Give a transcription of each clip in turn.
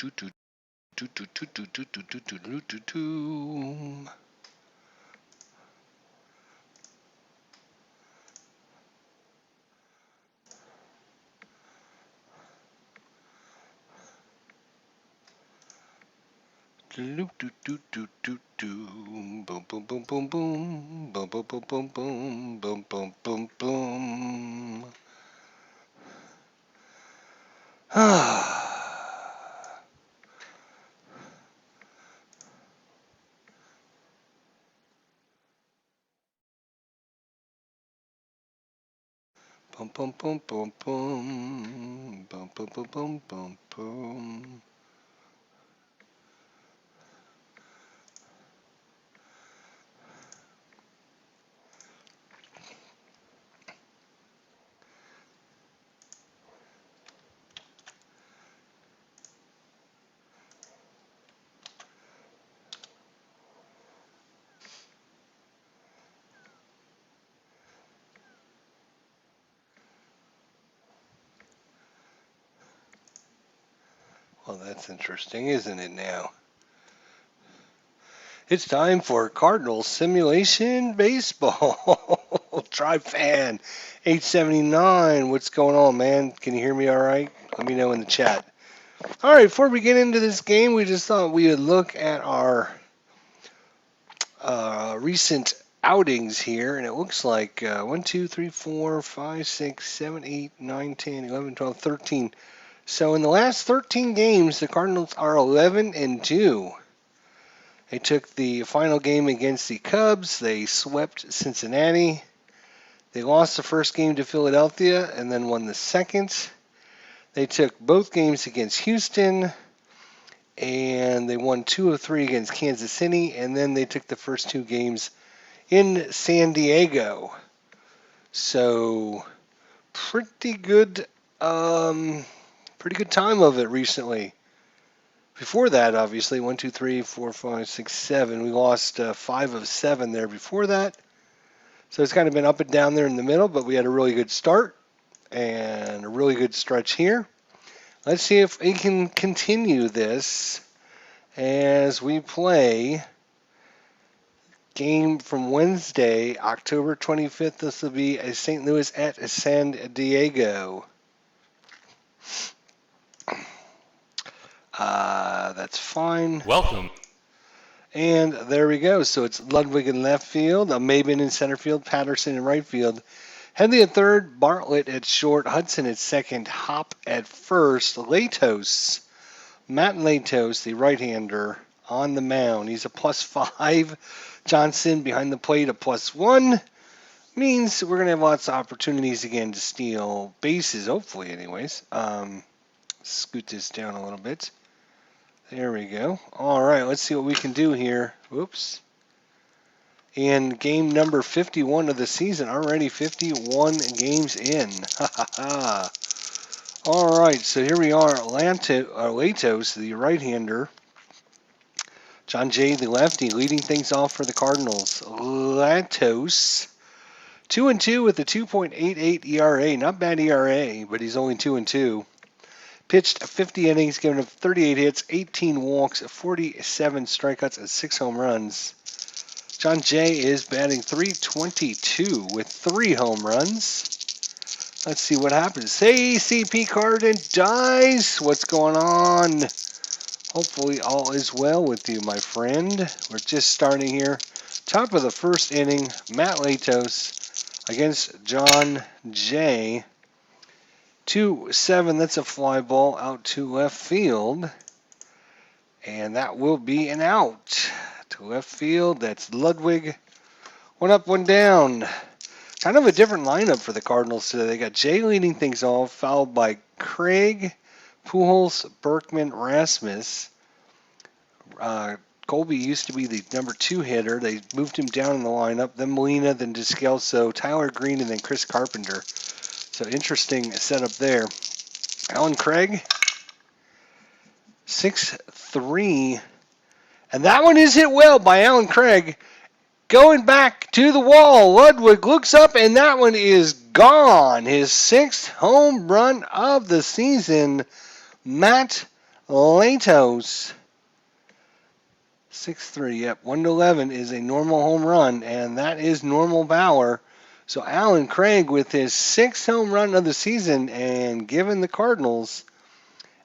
Boom, boom, boom, boom, boom, boom, boom, boom, boom, boom, boom, boom, boom, boom, boom. Boom, boom, boom, boom, boom, boom, boom, boom, boom, boom, boom. Well, that's interesting, isn't it now? It's time for Cardinals Simulation Baseball. Tribe fan 879. What's going on, man? Can you hear me all right? Let me know in the chat. All right, before we get into this game, we just thought we would look at our recent outings here, and it looks like 1, 2, 3, 4, 5, 6, 7, 8, 9, 10, 11, 12, 13. So in the last 13 games, the Cardinals are 11-2. They took the final game against the Cubs. They swept Cincinnati. They lost the first game to Philadelphia and then won the second. They took both games against Houston, and they won 2 of 3 against Kansas City, and then they took the first 2 games in San Diego. So pretty good time of it recently. Before that, obviously, 1, 2, 3, 4, 5, 6, 7. We lost 5 of 7 there before that. So it's kind of been up and down there in the middle, but we had a really good start and a really good stretch here. Let's see if we can continue this as we play game from Wednesday, October 25th. This will be a St. Louis at San Diego. That's fine. Welcome. And there we go. So it's Ludwig in left field, Maben in center field, Patterson in right field, Henley at third, Bartlett at short, Hudson at second, Hop at first, Matt Latos, the right-hander, on the mound. He's a +5. Johnson behind the plate, a +1. Means we're going to have lots of opportunities again to steal bases, hopefully anyways. Scoot this down a little bit. There we go. All right, let's see what we can do here. Whoops. In game number 51 of the season, already 51 games in. All right, so here we are. Latos, the right-hander. John Jay, the lefty, leading things off for the Cardinals. Latos, 2-2 with a 2.88 ERA. Not bad ERA, but he's only 2-2. Pitched 50 innings, given up 38 hits, 18 walks, 47 strikeouts, and 6 home runs. John Jay is batting .322 with 3 home runs. Let's see what happens. Hey, CP Cardin dies. What's going on? Hopefully all is well with you, my friend. We're just starting here. Top of the first inning, Matt Latos against John Jay. 2-7, that's a fly ball out to left field. And that will be an out. To left field, that's Ludwig. 1 up, 1 down. Kind of a different lineup for the Cardinals today. They got Jay leading things off, followed by Craig, Pujols, Berkman, Rasmus. Colby used to be the number 2 hitter. They moved him down in the lineup. Then Molina, then Descalso, Tyler Green, and then Chris Carpenter. So interesting setup there. Alan Craig, 6-3. And that one is hit well by Alan Craig. Going back to the wall. Ludwig looks up, and that one is gone. His 6th home run of the season. Matt Latos. 6-3. Yep, 1-11 is a normal home run, and that is normal power. So Alan Craig with his 6th home run of the season and giving the Cardinals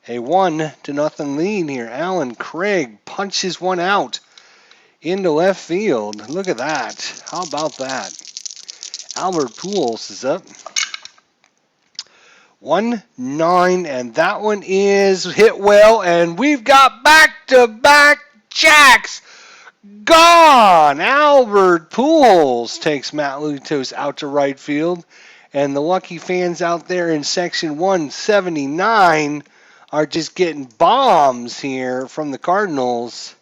a 1-0 lead here. Alan Craig punches one out into left field. Look at that. How about that? Albert Pujols is up. 1-9, and that one is hit well, and we've got back-to-back jacks. Gone! Albert Pujols takes Matt Lutos out to right field. And the lucky fans out there in section 179 are just getting bombs here from the Cardinals.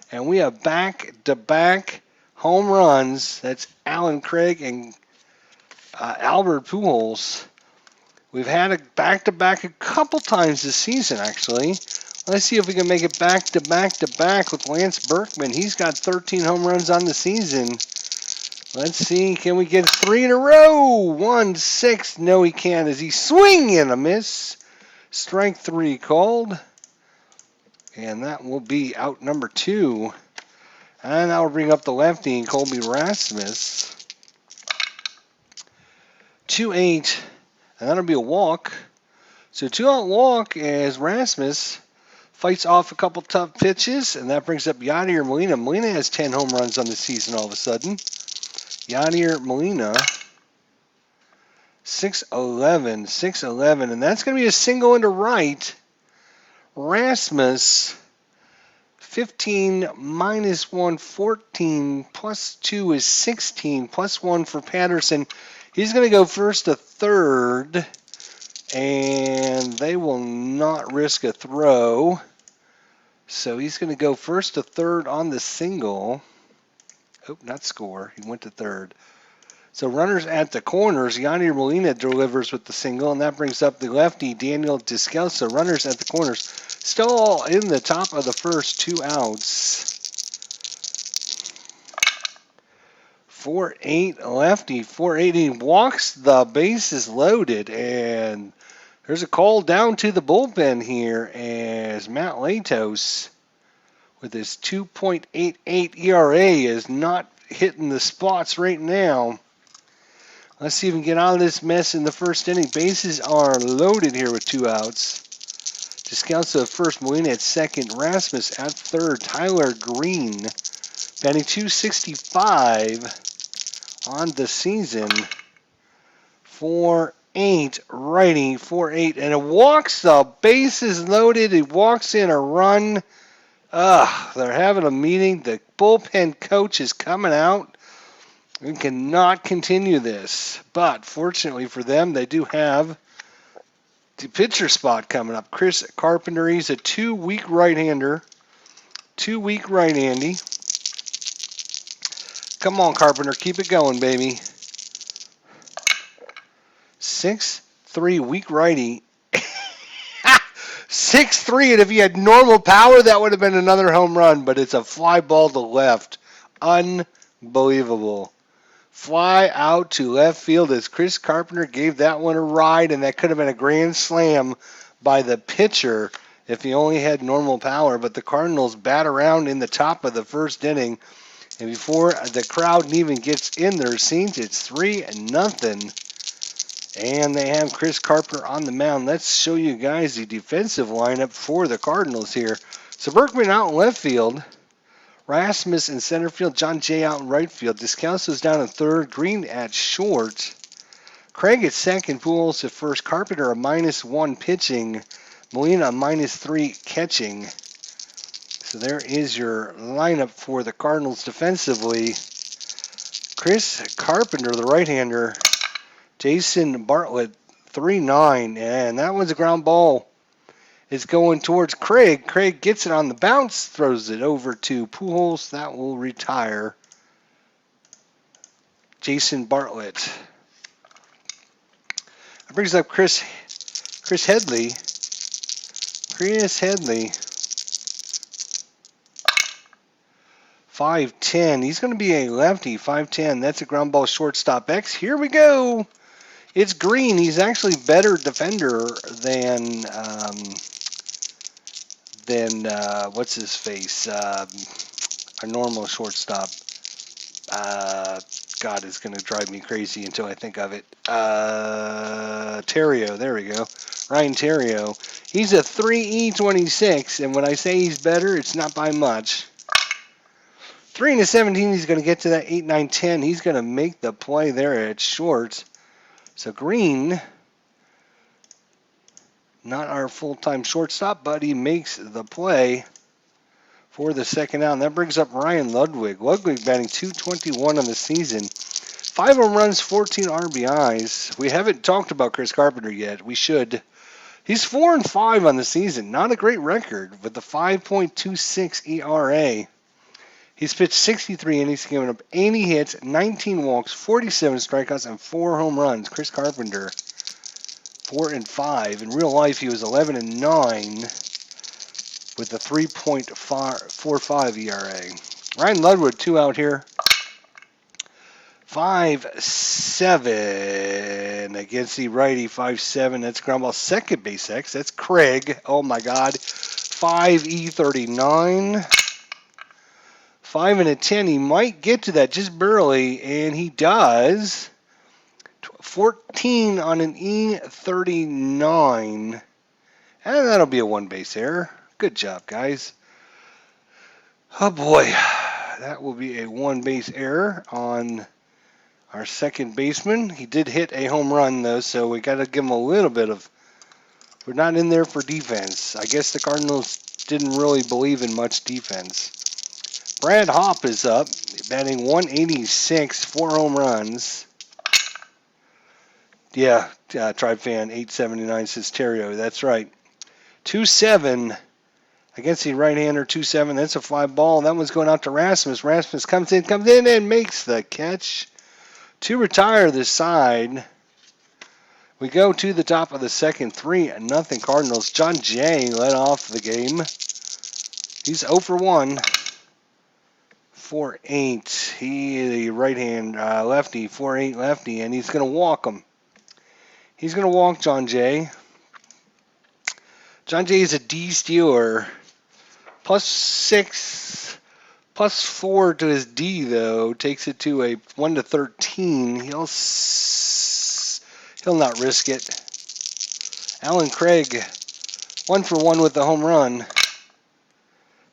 And we have back-to-back home runs. That's Alan Craig and Albert Pujols. We've had a back-to-back a couple times this season, actually. Let's see if we can make it back-to-back with Lance Berkman. He's got 13 home runs on the season. Let's see, can we get 3 in a row? 1-6. No, he can't. As he swing and a miss. Strike 3 called. And that will be out number 2. And that will bring up the lefty, Colby Rasmus. 2-8. And that'll be a walk. So 2-out walk as Rasmus fights off a couple tough pitches, and that brings up Yadier Molina. Molina has 10 home runs on the season all of a sudden. Yadier Molina, 6-11, and that's going to be a single into right. Rasmus, 15 minus 1, 14, plus 2 is 16, plus 1 for Patterson. He's going to go first to third, and they will not risk a throw. So he's going to go first to third on the single. Oh, not score. He went to third. So runners at the corners. Yadier Molina delivers with the single, and that brings up the lefty, Daniel Descalso. Runners at the corners. Still in the top of the first, 2 outs. 4-8 lefty. 4-8. He walks the bases loaded, and there's a call down to the bullpen here as Matt Latos, with his 2.88 ERA, is not hitting the spots right now. Let's see if we can get out of this mess in the first inning. Bases are loaded here with 2 outs. Descalso at first, Molina at second, Rasmus at third, Tyler Green batting .265 on the season. 4-8 righty, 4-8, and it walks the bases loaded. He walks in a run. They're having a meeting. The bullpen coach is coming out. We cannot continue this. But fortunately for them, they do have the pitcher spot coming up. Chris Carpenter, he's a 2-week right-hander. 2-week right-handy. Come on, Carpenter, keep it going, baby. 6-3 weak righty. 6-3, and if he had normal power, that would have been another home run, but it's a fly ball to left. Unbelievable. Fly out to left field as Chris Carpenter gave that one a ride, and that could have been a grand slam by the pitcher if he only had normal power. But the Cardinals bat around in the top of the first inning, and before the crowd even gets in their seats, it's 3-0. And they have Chris Carpenter on the mound. Let's show you guys the defensive lineup for the Cardinals here. So Berkman out in left field. Rasmus in center field. John Jay out in right field. Descalso's down in third. Green at short. Craig at second. Pujols at first. Carpenter a -1 pitching. Molina a -3 catching. So there is your lineup for the Cardinals defensively. Chris Carpenter, the right-hander. Jason Bartlett, 3-9, and that one's a ground ball. It's going towards Craig. Craig gets it on the bounce, throws it over to Pujols. That will retire Jason Bartlett. That brings up Chris Headley. Chris Headley, 5'10". He's going to be a lefty, 5'10". That's a ground ball shortstop X. Here we go. It's Green. He's actually better defender than than what's his face, our normal shortstop. God, it's going to drive me crazy until I think of it. Terrio, there we go. Ryan Terrio. He's a 3E26, and when I say he's better, it's not by much. 3 and a 17, he's going to get to that 8, 9, 10. He's going to make the play there at short. So Green, not our full-time shortstop, but he makes the play for the second out. And that brings up Ryan Ludwig. Ludwig batting .221 on the season. 5 home runs, 14 RBIs. We haven't talked about Chris Carpenter yet. We should. He's 4-5 on the season. Not a great record with the 5.26 ERA. He's pitched 63 innings, giving up 80 hits, 19 walks, 47 strikeouts, and 4 home runs. Chris Carpenter, 4-5. In real life, he was 11-9 with a 3.45 ERA. Ryan Ludwig, 2 out here. 5-7 against the righty. 5-7. That's ground ball. Second base X. That's Craig. Oh my God. 5E39. 5 and a 10. He might get to that just barely, and he does. 14 on an E39. And that'll be a one base error. Good job, guys. Oh boy. That will be a one base error on our second baseman. He did hit a home run, though, so we got to give him a little bit of... We're not in there for defense. I guess the Cardinals didn't really believe in much defense. Brad Hopp is up, batting 186, 4 home runs. Yeah, Tribe Fan 879 says Terrio. That's right. 2-7 against the right-hander. 2-7. That's a fly ball. That one's going out to Rasmus. Rasmus comes in and makes the catch to retire this side. We go to the top of the second. 3-0 Cardinals. John Jay led off the game. He's 0 for 1. 4-8. He, the right-hand lefty, 4-8 lefty, and he's going to walk him. He's going to walk John Jay. John Jay is a D stealer. +6, +4 to his D, though. Takes it to a 1-13. He'll not risk it. Alan Craig, 1 for 1 with the home run.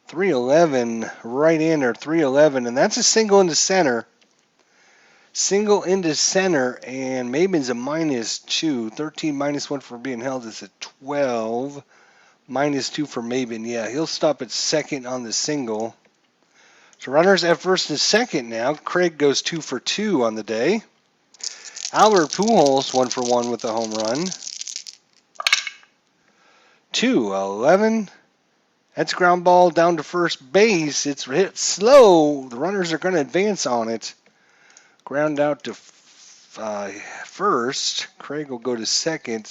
3-11, right-hander, 3-11, and that's a single into center. Single into center, and Maben's a -2. 13 -1 for being held is a 12. -2 for Maben. Yeah, he'll stop at second on the single. So runners at first and second now. Craig goes 2 for 2 on the day. Albert Pujols, 1 for 1 with the home run. 2-11. That's ground ball down to first base. It's hit slow. The runners are going to advance on it. Ground out to first. Craig will go to second.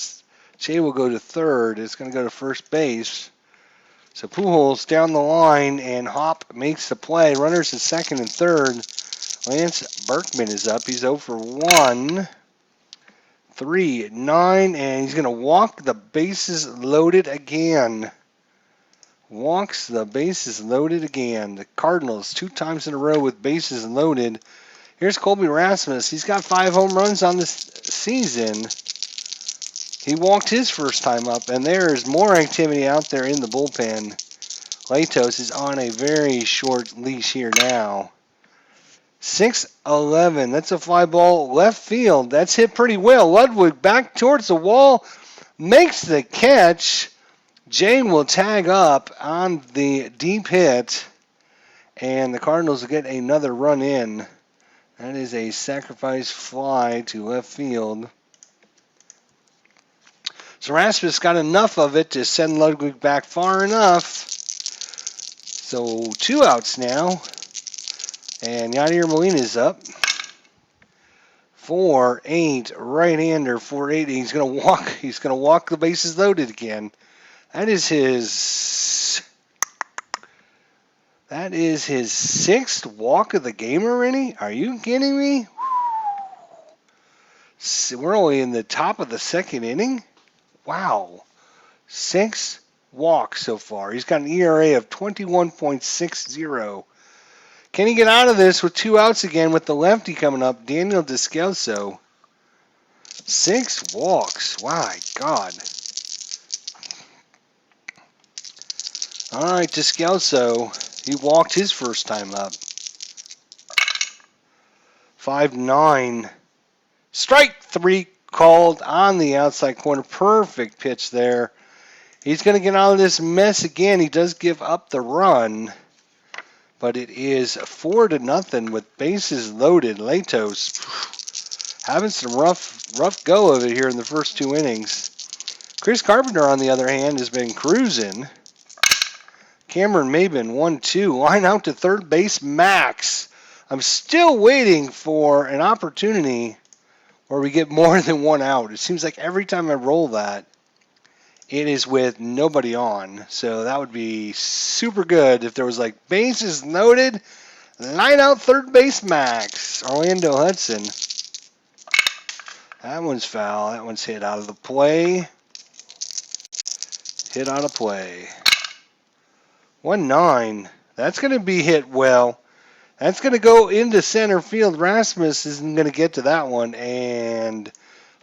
Jay will go to third. It's going to go to first base. So Pujols down the line, and Hopp makes the play. Runners at second and third. Lance Berkman is up. He's 0 for 1. 3-9, and he's going to walk the bases loaded again. Walks the bases loaded again. The Cardinals 2 times in a row with bases loaded. Here's Colby Rasmus. He's got 5 home runs on this season. He walked his first time up, and there's more activity out there in the bullpen. Latos is on a very short leash here now. 6-11. That's a fly ball left field. That's hit pretty well. Ludwig back towards the wall. Makes the catch. Jane will tag up on the deep hit, and the Cardinals will get another run in. That is a sacrifice fly to left field. So Rasmus got enough of it to send Ludwig back far enough. So 2 outs now, and Yadier Molina's up. 4-8 right-hander, 4-8. He's going to walk the bases loaded again. That is his 6th walk of the game already? Are you kidding me? We're only in the top of the second inning? Wow. 6 walks so far. He's got an ERA of 21.60. Can he get out of this with 2 outs again with the lefty coming up? Daniel Descalso. 6 walks. My God. All right, Descalso. He walked his first time up. 5-9. Strike 3 called on the outside corner. Perfect pitch there. He's going to get out of this mess again. He does give up the run, but it is 4-0 with bases loaded. Latos having some rough go of it here in the first 2 innings. Chris Carpenter, on the other hand, has been cruising. Cameron Maben, 1-2. Line out to third base, Max. I'm still waiting for an opportunity where we get more than 1 out. It seems like every time I roll that, it is with nobody on. So that would be super good if there was like bases loaded, line out third base, Max. Orlando Hudson. That one's foul. That one's hit out of the play. Hit out of play. 1-9. That's going to be hit well. That's going to go into center field. Rasmus isn't going to get to that one. And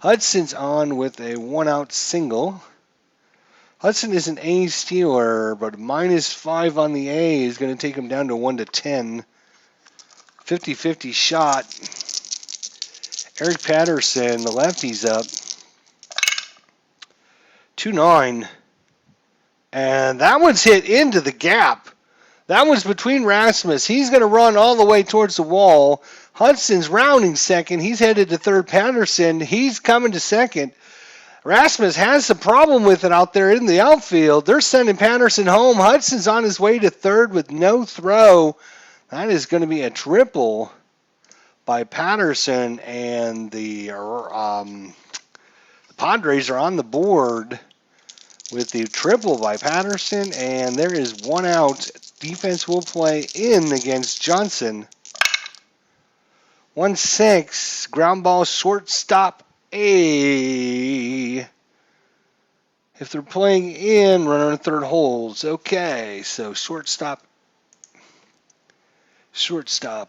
Hudson's on with a 1-out single. Hudson is an A stealer, but -5 on the A is going to take him down to 1-10. 50-50 shot. Eric Patterson, the lefty's up. 2-9. And that one's hit into the gap. That one's between Rasmus. He's going to run all the way towards the wall. Hudson's rounding second. He's headed to third. Patterson, he's coming to second. Rasmus has a problem with it out there in the outfield. They're sending Patterson home. Hudson's on his way to third with no throw. That is going to be a triple by Patterson, and the Padres are on the board with the triple by Patterson, and there is 1 out. Defense will play in against Johnson. 1-6, ground ball, shortstop A. If they're playing in, runner on third holds. Okay, so shortstop,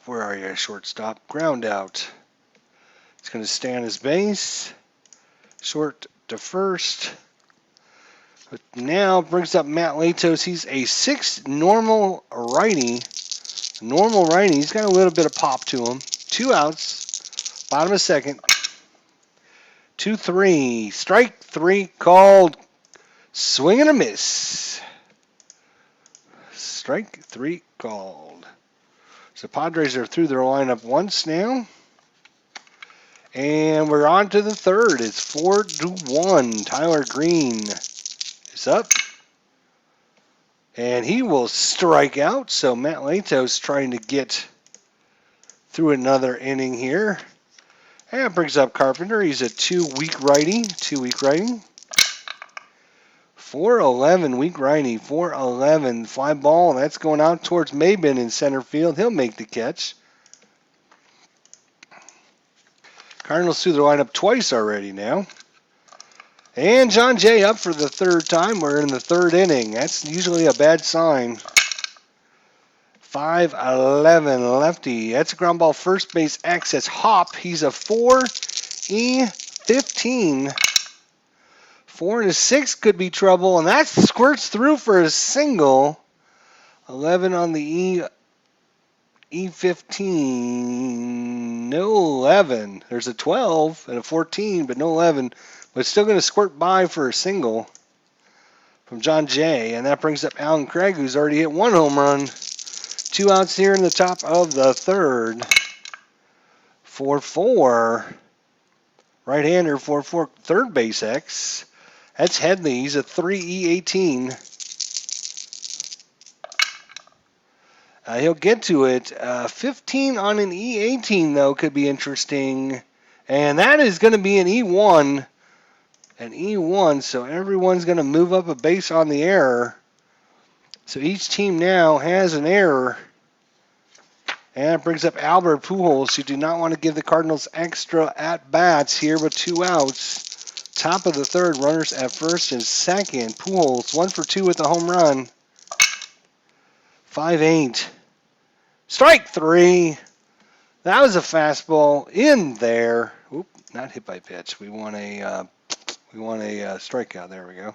where are you, shortstop? Ground out. It's going to stay on his base. Short to first. But now brings up Matt Latos. He's a 6 normal righty. He's got a little bit of pop to him. 2 outs. Bottom of second. 2-3. Strike 3 called. Swing and a miss. Strike 3 called. So Padres are through their lineup once now. And we're on to the third. It's 4-1. Tyler Green is up. And he will strike out. So Matt Latos trying to get through another inning here. And brings up Carpenter. He's a 2-week righty. 4-11 weak righty. 4-11 fly ball. That's going out towards Maben in center field. He'll make the catch. Cardinals through their lineup twice already now. And John Jay up for the 3rd time. We're in the 3rd inning. That's usually a bad sign. 5-11 lefty. That's a ground ball first base X. That's Hop. He's a 4-E-15. 4-6 could be trouble, and that squirts through for a single. 11 on the E15. No 11. There's a 12 and a 14, but no 11. But it's still going to squirt by for a single from John Jay, and that brings up Alan Craig, who's already hit 1 home run. 2 outs here in the top of the 3rd. 4-4. Right-hander, 4-4 third base X. That's Headley. He's a 3E18. He'll get to it. 15 on an E18, though, could be interesting. And that is going to be an E1. An E1, so everyone's going to move up a base on the error. So each team now has an error. And it brings up Albert Pujols, who do not want to give the Cardinals extra at-bats here with 2 outs. Top of the third, runners at first and second. Pujols 1 for 2 with the home run. 5-8. Strike 3. That was a fastball in there. Oop, not hit by pitch. We want a strikeout. There we go.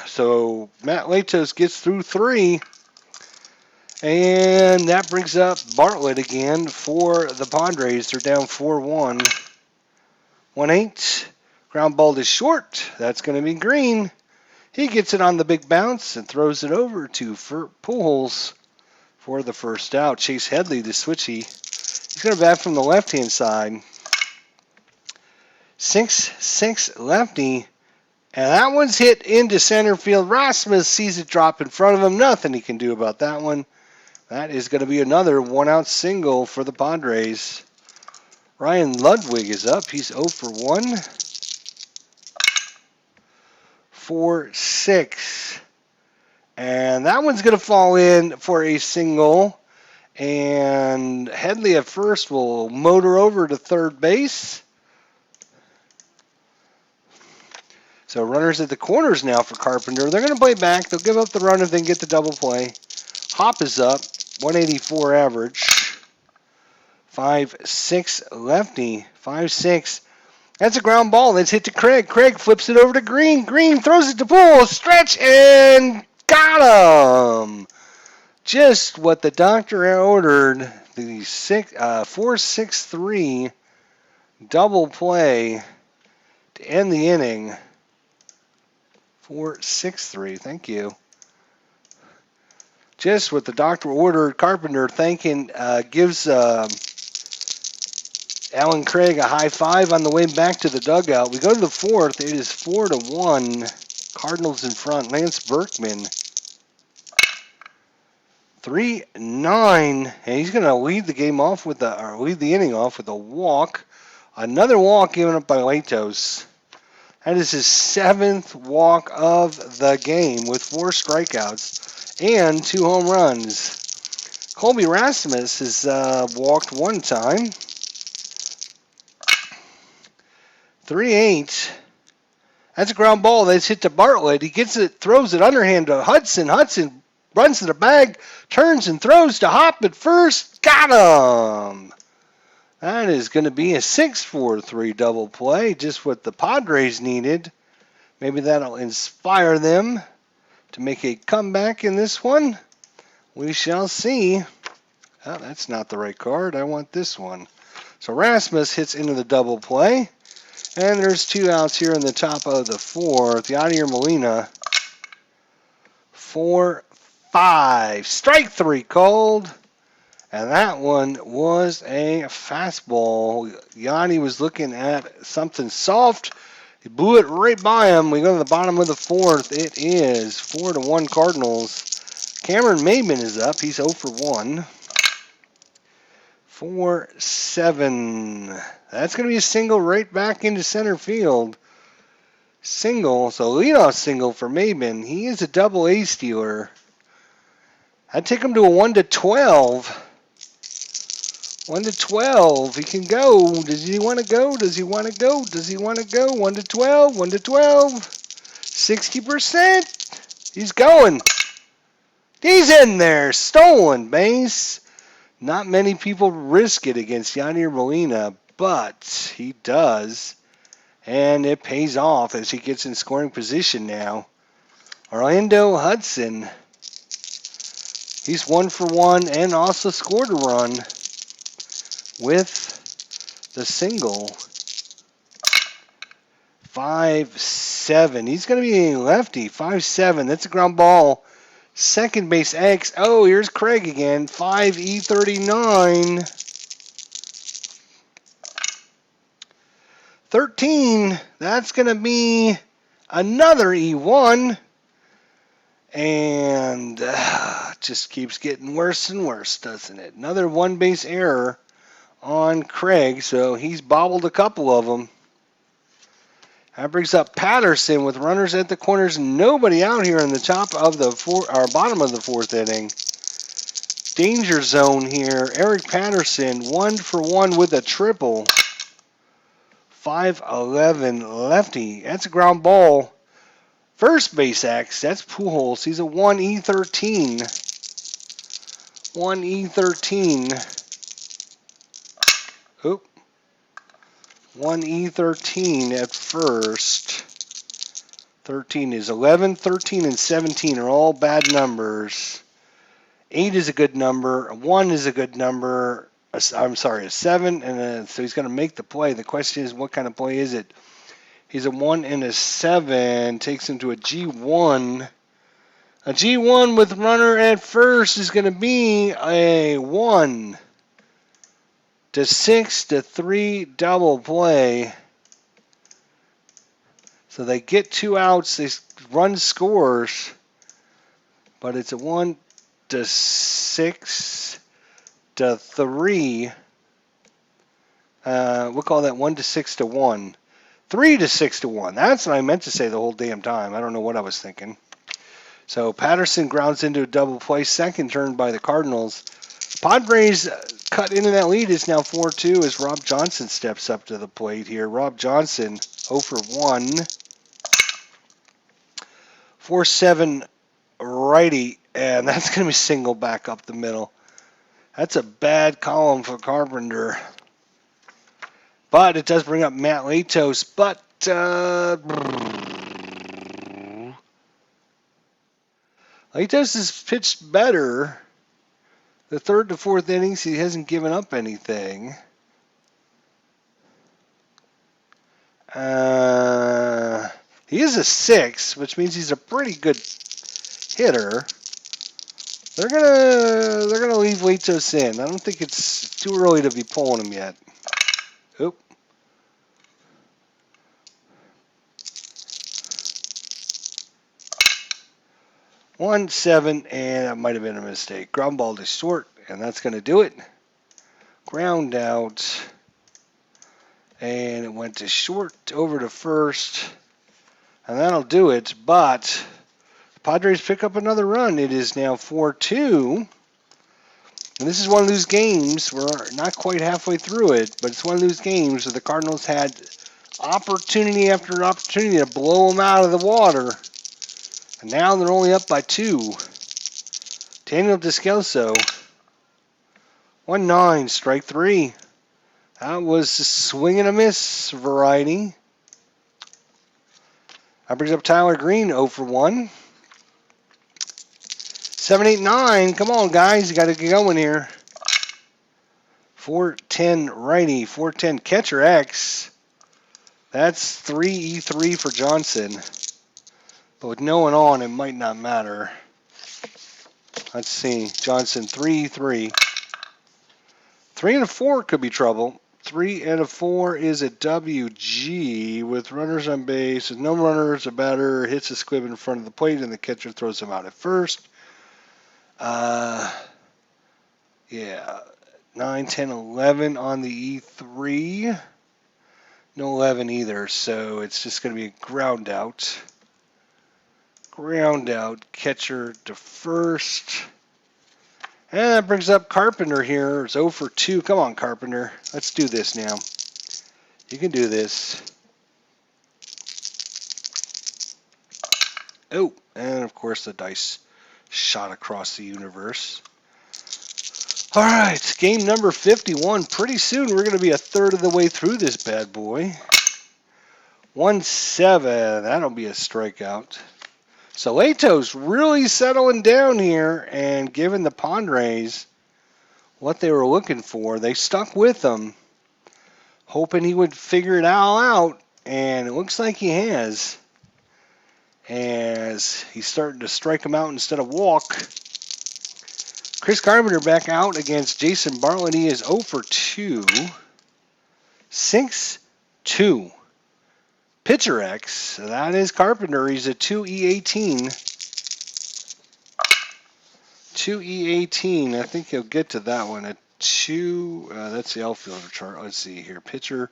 So Matt Latos gets through 3. And that brings up Bartlett again for the Padres. They're down 4-1. 1-8. Ground ball to short. That's going to be Green. He gets it on the big bounce and throws it over to Pujols for the first out. Chase Headley, the switchy. He's going to bat from the left-hand side. 6-6 lefty. And that one's hit into center field. Rasmus sees it drop in front of him. Nothing he can do about that one. That is going to be another one-out single for the Padres. Ryan Ludwig is up. He's 0 for 1. 4-6. And that one's going to fall in for a single. And Headley at first will motor over to third base. So runners at the corners now for Carpenter. They're going to play back. They'll give up the run if they can get the double play. Hop is up. 184 average. 5-6 lefty. 5-6. That's a ground ball. That's hit to Craig. Craig flips it over to Green. Green throws it to Pujols. Stretch and got him. Just what the doctor ordered. The 4-6-3 double play to end the inning. 4-6-3. Thank you. Just what the doctor ordered. Carpenter gives Alan Craig a high five on the way back to the dugout. We go to the fourth. It is 4-1. Cardinals in front. Lance Berkman. 3-9. And he's going to lead the inning off with a walk. Another walk given up by Latos. That is his 7th walk of the game with 4 strikeouts and 2 home runs. Colby Rasmus has walked 1 time. 3-8. That's a ground ball. That's hit to Bartlett. He gets it, throws it underhand to Hudson. Hudson runs to the bag, turns and throws to Hop at first. Got him! That is going to be a 6-4-3 double play, just what the Padres needed. Maybe that'll inspire them to make a comeback in this one. We shall see. Oh, that's not the right card. I want this one. So Rasmus hits into the double play. And there's 2 outs here in the top of the 4th. Yadier Molina. 4-5. Strike 3 called. And that one was a fastball. Yanni was looking at something soft. He blew it right by him. We go to the bottom of the 4th. It is 4-1 Cardinals. Cameron Maben is up. He's 0 for 1. 4-7. That's going to be a single right back into center field. Single. So leadoff single for Maben. He is a double A stealer. I'd take him to a 1-12. 1-12. He can go. Does he want to go? Does he want to go? Does he want to go? 1-12. 1-12. 60%. He's going. He's in there. Stolen base. Not many people risk it against Yadier Molina, but he does. And it pays off as he gets in scoring position now. Orlando Hudson. He's 1 for 1 and also scored a run with the single. 5-7. He's going to be a lefty. 5-7. That's a ground ball. Second base X. Oh, here's Craig again. 5E39. 13. That's going to be another E1. And just keeps getting worse and worse, doesn't it? Another one base error on Craig, so he's bobbled a couple of them. That brings up Patterson with runners at the corners. Nobody out here in the top of the bottom of the 4th inning. Danger zone here. Eric Patterson 1 for 1 with a triple. 5'11" lefty. That's a ground ball. First base X, that's Pujols. He's a 1E13. 1E13. Oop. 1E13 at first. 13 is 11, 13, and 17 are all bad numbers. 8 is a good number. 1 is a good number. I'm sorry, a 7, and so he's going to make the play. The question is, what kind of play is it? He's a 1 and a 7. Takes him to a G1. A G1 with runner at first is going to be a 1 to 6 to 3 double play. So they get 2 outs. They run scores. But it's a 1 to 6 to 3. We'll call that 1 to 6 to 1. 3 to 6 to 1. That's what I meant to say the whole damn time. I don't know what I was thinking. So Patterson grounds into a double play. Second turn by the Cardinals. Padres cut into that lead. It's now 4-2 as Rob Johnson steps up to the plate here. Rob Johnson 0 for 1. 4-7 righty. And that's going to be single back up the middle. That's a bad column for Carpenter. But it does bring up Matt Latos. But Latos has pitched better. The third to fourth innings, he hasn't given up anything. He is a 6, which means he's a pretty good hitter. They're gonna leave Latos in. I don't think it's too early to be pulling him yet. Oop. One, 7, and that might have been a mistake. Ground ball to short, and that's going to do it. Ground out, and it went to short, over to first, and that'll do it. But the Padres pick up another run. It is now 4-2, and this is one of those games. We're not quite halfway through it, but it's one of those games where the Cardinals had opportunity after opportunity to blow them out of the water. And now they're only up by 2. Daniel Descalso. 1-9, strike 3. That was a swing and a miss variety. That brings up Tyler Green 0 for 1. 7-8-9. Come on, guys. You got to get going here. 4-10 righty. 4-10 catcher X. That's 3E3 for Johnson. But with no one on, it might not matter. Let's see. Johnson, 3-3. 3 and a 4 could be trouble. 3 and a 4 is a WG with runners on base. With no runners, a batter hits a squib in front of the plate, and the catcher throws him out at first. Yeah. 9, 10, 11 on the E3. No 11 either, so it's just going to be a ground out. Ground out, catcher to first. And that brings up Carpenter here. It's 0 for 2. Come on, Carpenter. Let's do this now. You can do this. Oh, and of course the dice shot across the universe. All right, game number 51. Pretty soon we're going to be a third of the way through this bad boy. 1-7. That'll be a strikeout. So Latos really settling down here and giving the Padres what they were looking for. They stuck with him, hoping he would figure it all out, and it looks like he has. As he's starting to strike him out instead of walk. Chris Carpenter back out against Jason Bartlett. He is 0 for 2. 6-2. Pitcher X, that is Carpenter. He's a 2E18. 2E18. I think he'll get to that one. A 2, that's the outfielder chart. Let's see here. Pitcher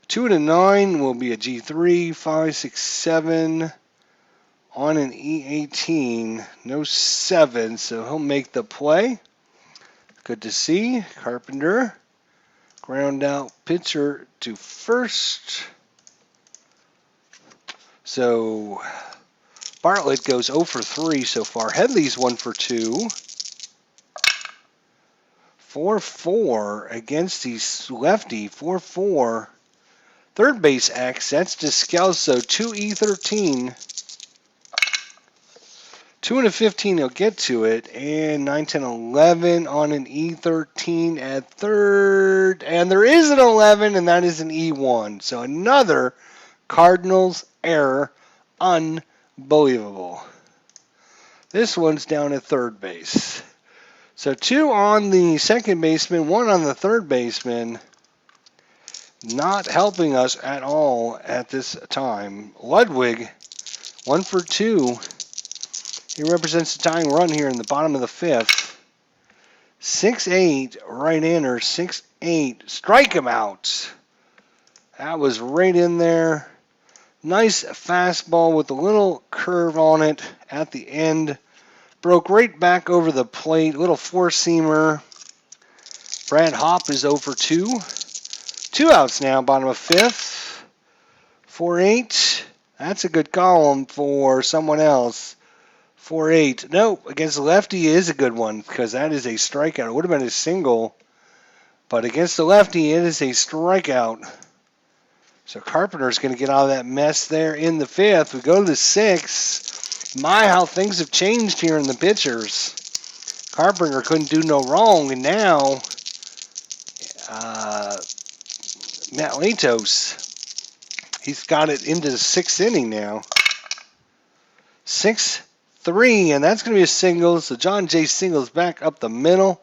2 and a 9 will be a G3. 5, 6, 7 on an E18. No 7, so he'll make the play. Good to see. Carpenter Ground out pitcher to first. So Bartlett goes 0 for 3 so far. Headley's 1 for 2. 4-4 against the lefty. 4-4. Third base X. That's Descalso. 2E13. 2 and a 15, he'll get to it. And 9, 10, 11 on an E13 at third. And there is an 11, and that is an E1. So another Cardinals error. Unbelievable. This one's down at third base. So 2 on the second baseman, 1 on the third baseman. Not helping us at all at this time. Ludwig, 1 for 2. He represents the tying run here in the bottom of the fifth. 6-8, right-hander, 6-8. Strike him out. That was right in there. Nice fastball with a little curve on it at the end. Broke right back over the plate. Little four-seamer. Brad Hopp is 0 for 2. 2 outs now, bottom of fifth. 4-8. That's a good column for someone else. 4-8. Nope, against the lefty is a good one because that is a strikeout. It would have been a single, but against the lefty, it is a strikeout. So Carpenter's going to get out of that mess there in the fifth. We go to the sixth. My, how things have changed here in the pitchers. Carpenter couldn't do no wrong, and now Matt Latos, he's got it into the sixth inning now. 6-3, and that's going to be a single. So John J. Singles back up the middle.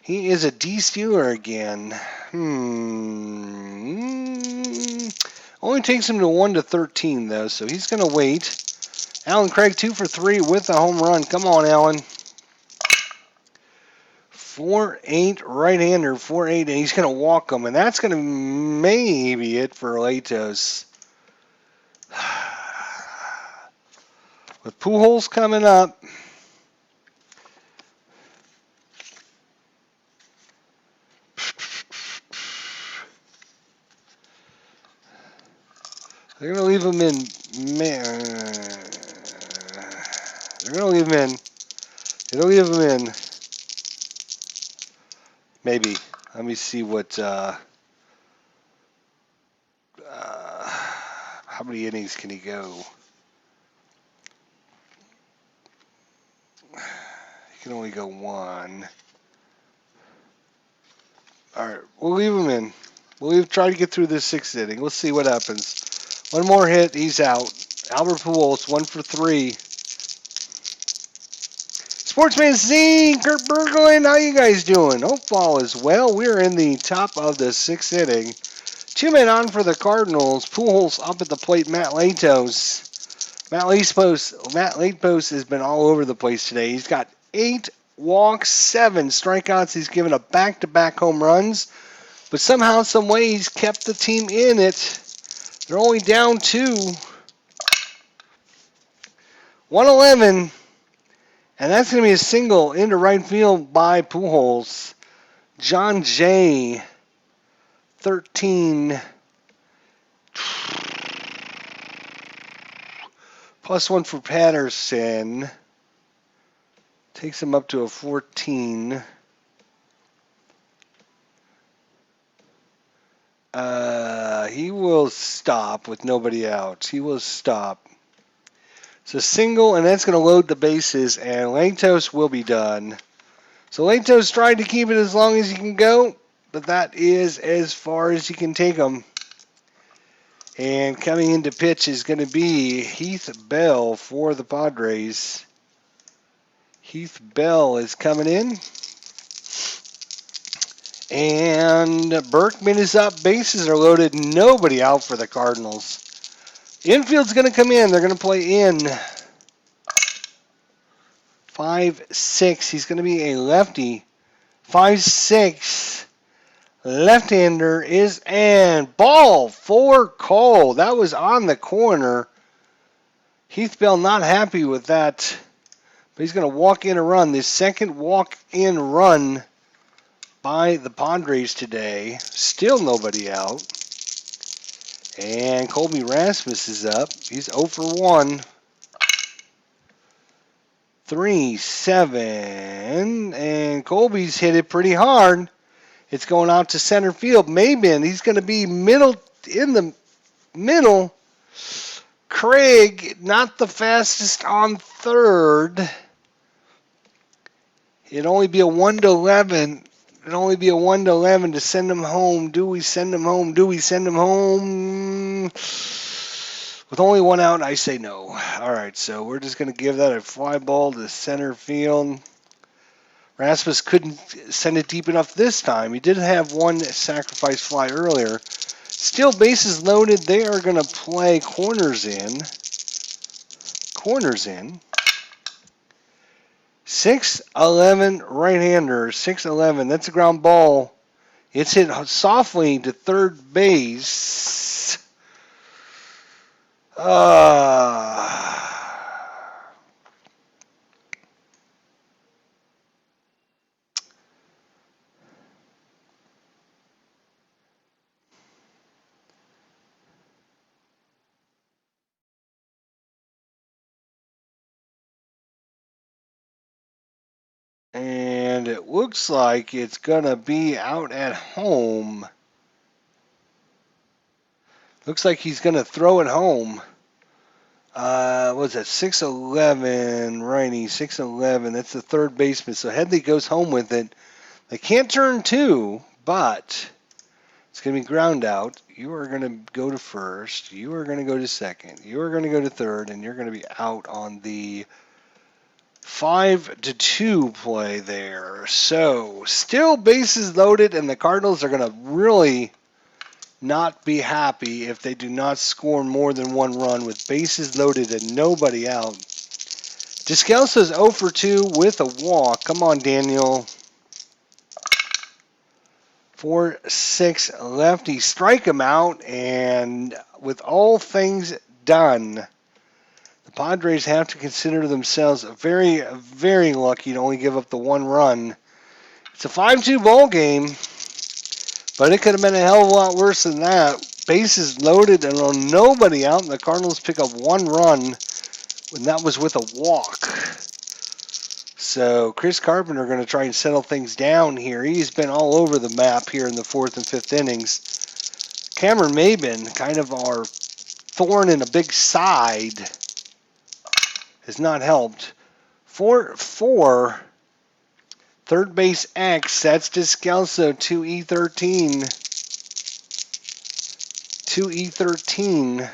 He is a D-stealer again. Only takes him to 1-13, though, so he's going to wait. Alan Craig 2 for 3 with a home run. Come on, Alan. 4-8 right-hander, 4-8, and he's going to walk him, and that's going to maybe it for Latos. With Pujols coming up, they're going to leave him in. Man, they're going to leave him in. They'll leave him in. Maybe. Let me see what. How many innings can he go? He can only go 1. All right, we'll leave him in. We'll try to get through this 6th inning. We'll see what happens. One more hit, he's out. Albert Pujols, 1 for 3. Sportsman Z, Kurt Berglund, how you guys doing? Hope all is well. We're in the top of the 6th inning. 2 men on for the Cardinals. Pujols up at the plate, Matt Latos. Matt Latos has been all over the place today. He's got 8 walks, 7 strikeouts. He's given up back-to-back home runs. But somehow, some way, he's kept the team in it. They're only down 2. 111. And that's going to be a single into right field by Pujols. John J. 13. +1 for Patterson. Takes him up to a 14. He will stop with nobody out. He will stop. It's a single, and that's going to load the bases, and Latos will be done. So Latos tried to keep it as long as he can go, but that is as far as you can take him. And coming into pitch is going to be Heath Bell for the Padres. Heath Bell is coming in. And Berkman is up. Bases are loaded. Nobody out for the Cardinals. Infield's going to come in. They're going to play in. 5-6. He's going to be a lefty. 5-6. Left-hander is in. Ball for Cole. That was on the corner. Heath Bell not happy with that. But he's going to walk in a run. The second walk-in run by the Padres today. Still nobody out. And Colby Rasmus is up. He's 0 for 1. 3-7. And Colby's hit it pretty hard. It's going out to center field. Maben, he's going to be in the middle. Craig, not the fastest on third. It'd only be a 1-11. It'd only be a 1-11 to send him home. Do we send him home? Do we send him home? With only one out, I say no. All right, so we're just going to give that a fly ball to center field. Rasmus couldn't send it deep enough this time. He did have one sacrifice fly earlier. Still bases loaded. They are going to play corners in. Corners in. 6-11 right-hander. 6-11. That's a ground ball. It's hit softly to third base. And it looks like it's going to be out at home. Looks like he's going to throw it home. What's that? 6-11 righty, 6-11. That's the third baseman. So Headley goes home with it. They can't turn two, but it's going to be ground out. You are going to go to first. You are going to go to second. You are going to go to third, and you're going to be out on the 5-2 play there. So still bases loaded, and the Cardinals are going to really not be happy if they do not score more than one run with bases loaded and nobody out. Descalso's 0 for 2 with a walk. Come on, Daniel. 4-6 lefty. Strike him out, and with all things done, the Padres have to consider themselves very, very lucky to only give up the one run. It's a 5-2 ball game, but it could have been a hell of a lot worse than that. Bases loaded and nobody out, and the Cardinals pick up one run, and that was with a walk. So Chris Carpenter going to try and settle things down here. He's been all over the map here in the fourth and fifth innings. Cameron Maben, kind of our thorn in a big side, has not helped. 4-4. Third base X, that's Descalso, 2E13. 2E13.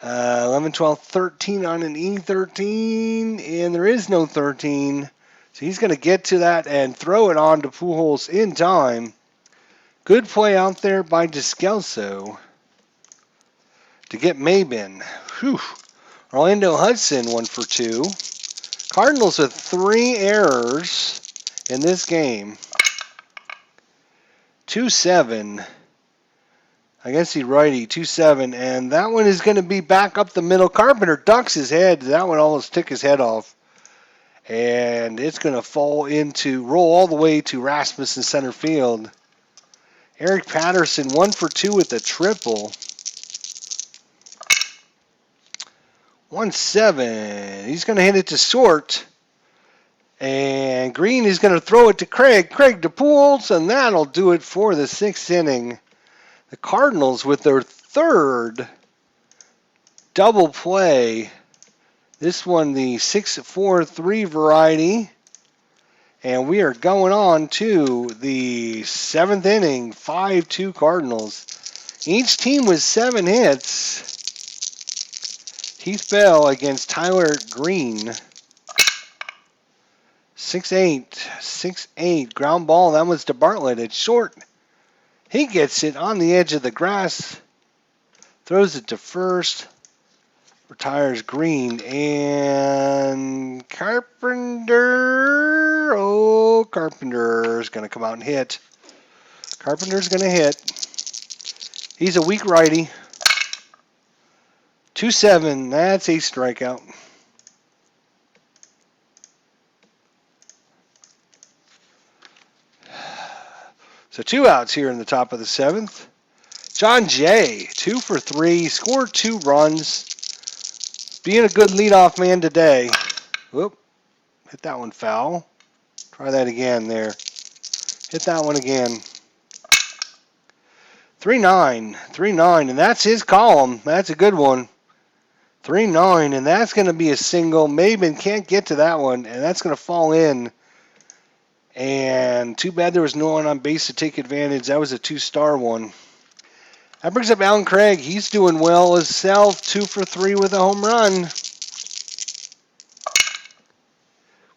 11, 12, 13 on an E13, and there is no 13. So he's going to get to that and throw it on to Pujols in time. Good play out there by Descalso to get Maben. Whew. Orlando Hudson, 1 for 2. Cardinals with 3 errors in this game. 2-7. I guess he's righty. 2-7. And that one is going to be back up the middle. Carpenter ducks his head. That one almost took his head off. And it's going to roll all the way to Rasmus in center field. Eric Patterson, 1 for 2 with a triple. 1-7. He's going to hit it to short. And Green is going to throw it to Craig. Craig to Pujols, and that'll do it for the 6th inning. The Cardinals with their 3rd double play. This one, the 6-4-3 variety. And we are going on to the 7th inning, 5-2 Cardinals. Each team with 7 hits. Keith Bell against Tyler Green. 6-8. 6-8. Ground ball. That was to Bartlett. It's short. He gets it on the edge of the grass. Throws it to first. Retires Green. And Carpenter. Oh, Carpenter's going to come out and hit. Carpenter's going to hit. He's a weak righty. 2-7. That's a strikeout. So 2 outs here in the top of the 7th. John Jay, 2 for 3, scored 2 runs. Being a good leadoff man today. Whoop, hit that one foul. Try that again there. Hit that one again. 3-9, 3-9, and that's his column. That's a good one. 3-9, and that's going to be a single. Maben can't get to that one, and that's going to fall in. And too bad there was no one on base to take advantage. That was a 2-star one. That brings up Alan Craig. He's doing well himself. 2 for 3 with a home run.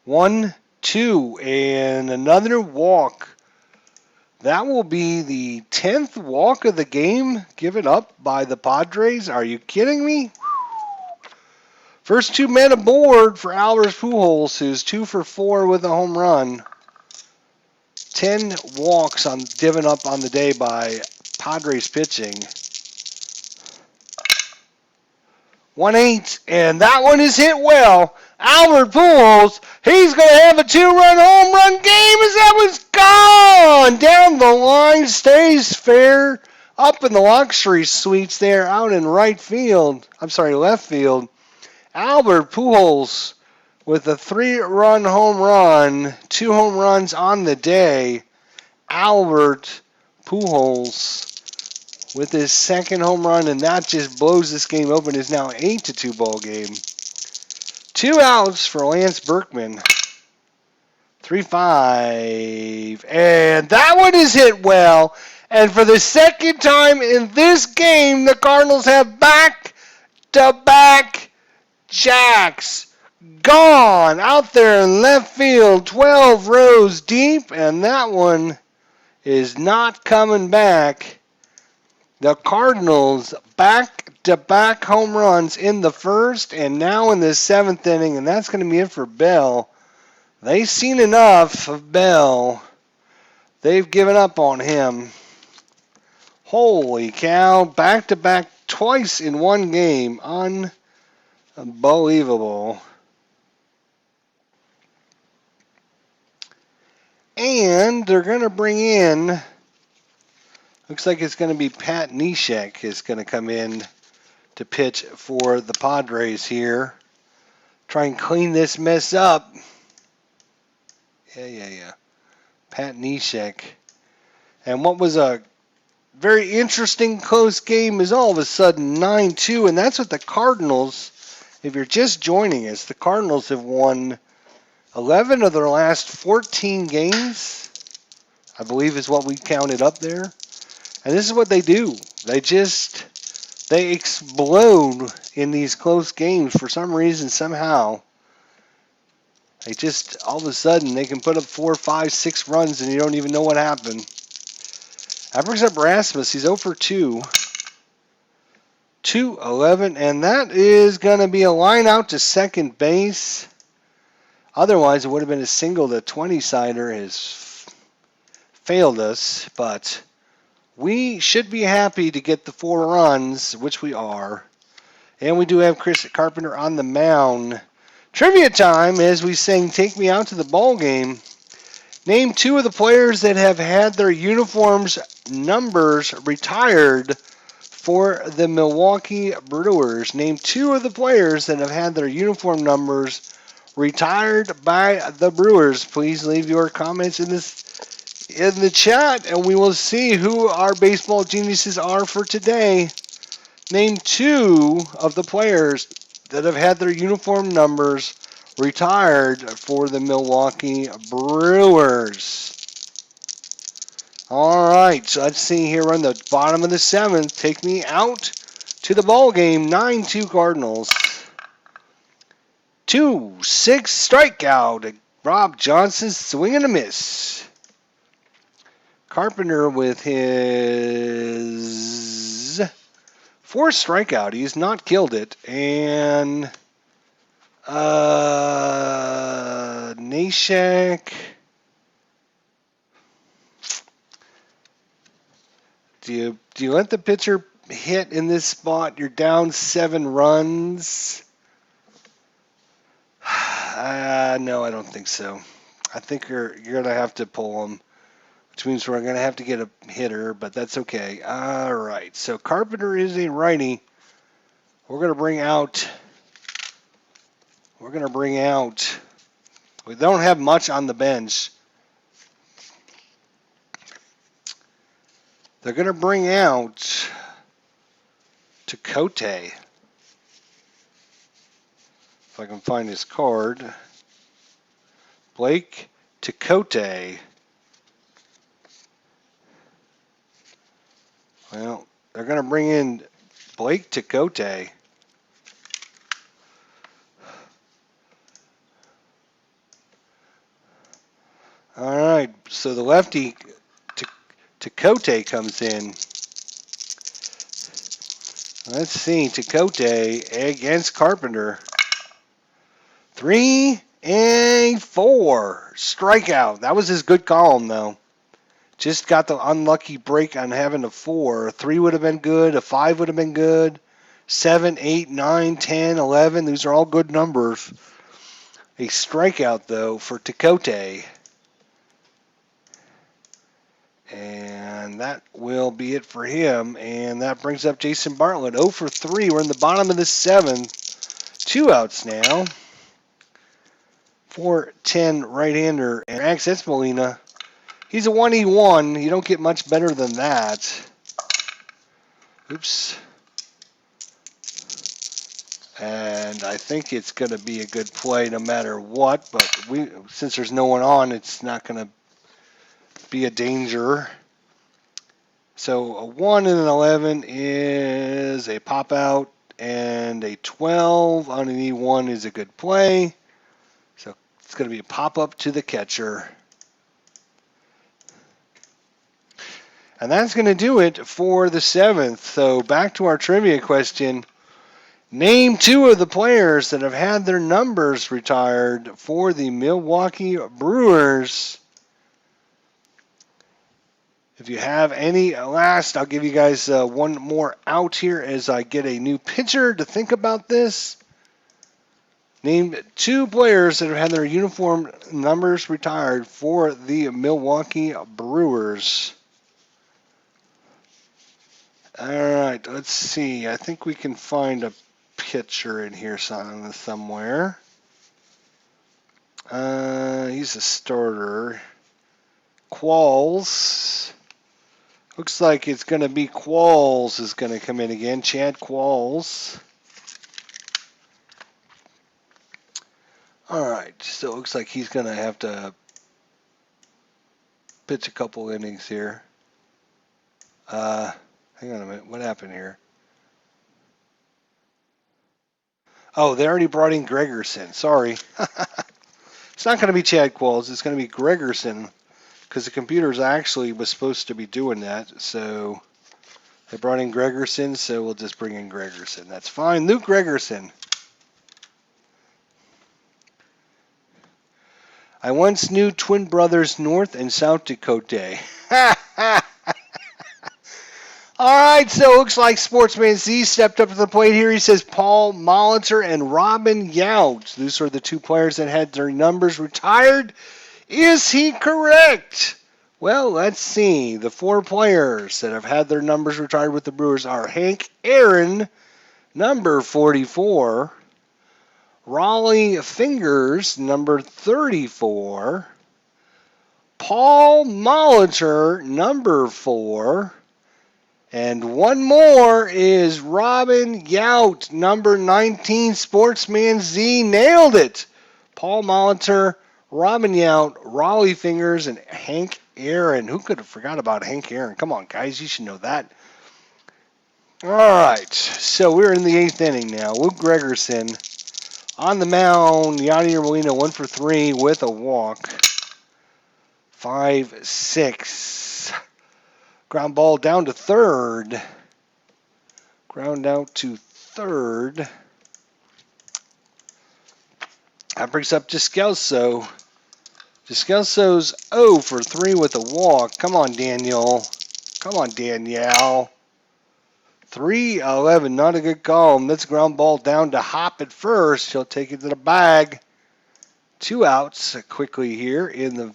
1-2, and another walk. That will be the 10th walk of the game given up by the Padres. Are you kidding me? First 2 men aboard for Albert Pujols, who's 2 for 4 with a home run. 10 walks given up on the day by Padres pitching. 1-8, and that one is hit well. Albert Pujols, he's going to have a 2-run home run game as that one's gone. Down the line, stays fair. Up in the luxury suites there, out in left field. Albert Pujols with a 3-run home run, 2 home runs on the day. Albert Pujols with his 2nd home run, and that just blows this game open. It's now an 8-2 ball game. 2 outs for Lance Berkman. 3-5, and that one is hit well. And for the 2nd time in this game, the Cardinals have back-to-back jacks. Gone out there in left field, 12 rows deep, and that one is not coming back. The Cardinals back-to-back home runs in the 1st and now in the 7th inning, and that's going to be it for Bell. They've seen enough of Bell. They've given up on him. Holy cow, back-to-back twice in one game. Unbelievable. And they're going to bring in, looks like it's going to be Pat Neshek is going to come in to pitch for the Padres here. Try and clean this mess up. Yeah. Pat Neshek. And what was a very interesting close game is all of a sudden 9-2, and that's what the Cardinals, if you're just joining us, the Cardinals have won 11 of their last 14 games, I believe is what we counted up there. And this is what they do. They explode in these close games for some reason, somehow. They just, all of a sudden, they can put up 4, 5, 6 runs and you don't even know what happened. That brings up Rasmus. He's 0 for 2. 2-11, and that is going to be a line out to second base. Otherwise, it would have been a single. The 20-sider has failed us, but we should be happy to get the 4 runs, which we are. And we do have Chris Carpenter on the mound. Trivia time as we sing Take Me Out to the Ball Game. Name 2 of the players that have had their uniforms numbers retired for the Milwaukee Brewers. Name 2 of the players that have had their uniform numbers retired by the Brewers. Please leave your comments in the chat, and we will see who our baseball geniuses are for today. Name 2 of the players that have had their uniform numbers retired for the Milwaukee Brewers. All right, so let's see here on the bottom of the 7th. Take me out to the ball game. 9-2 Cardinals. 2-6 strikeout. Rob Johnson swing and a miss. Carpenter with his 4th strikeout. He's not killed it. And Neshek. Do you let the pitcher hit in this spot? You're down 7 runs. No, I don't think so. I think you're gonna have to pull him. which means we're going to have to get a hitter, but that's okay. All right, so Carpenter is a righty. We're going to bring out. We don't have much on the bench. They're going to bring out Tecote. If I can find his card. Blake Tecote. Well, they're going to bring in Blake Tecote. All right, so the lefty Tecote comes in. Let's see, Tecote against Carpenter. 3 and 4 strikeout. That was his good column, though. Just got the unlucky break on having a 4. A 3 would have been good. A 5 would have been good. 7, 8, 9, 10, 11. These are all good numbers. A strikeout, though, for Tecote. And that will be it for him. And that brings up Jason Bartlett. 0 for 3. We're in the bottom of the 7th. 2 outs now. 4-10 right-hander. And Max Molina. He's a 1E1. You don't get much better than that. Oops. And I think it's going to be a good play no matter what. But since there's no one on, it's not going to be a danger. So a 1 and an 11 is a pop out, and a 12 on an E1 is a good play. So it's going to be a pop up to the catcher. And that's going to do it for the 7th. So back to our trivia question. Name 2 of the players that have had their numbers retired for the Milwaukee Brewers. If you have any last, I'll give you guys one more out here as I get a new pitcher to think about this. Name 2 players that have had their uniform numbers retired for the Milwaukee Brewers. All right, let's see. I think we can find a pitcher in here somewhere. He's a starter. Qualls. Looks like it's going to be Qualls is going to come in again. Chad Qualls. All right, so it looks like he's going to have to pitch a couple innings here. Hang on a minute. What happened here? Oh, they already brought in Gregerson. Sorry. It's not going to be Chad Qualls. It's going to be Gregerson because the computer actually was supposed to be doing that. So they brought in Gregerson, so we'll just bring in Gregerson. That's fine. Luke Gregerson. I once knew twin brothers North and South Dakota. All right, so it looks like Sportsman Z stepped up to the plate here. He says Paul Molitor and Robin Yount. These are the 2 players that had their numbers retired. Is he correct? Well, let's see. The 4 players that have had their numbers retired with the Brewers are Hank Aaron, number 44. Raleigh Fingers, number 34. Paul Molitor, number 4. And one more is Robin Yount, number 19. Sportsman Z nailed it. Paul Molitor, Robin Yount, Raleigh Fingers, and Hank Aaron. Who could have forgot about Hank Aaron? Come on, guys, you should know that. All right, so we're in the 8th inning now. Luke Gregerson on the mound. Yadier Molina 1 for 3 with a walk. 5-6. Ground ball down to third. Ground out to third. That brings up Descalso. Descalso's 0 for 3 with a walk. Come on, Daniel. Come on, Danielle. 3-11, not a good call. That's ground ball down to Hop at first. He'll take it to the bag. 2 outs quickly here in the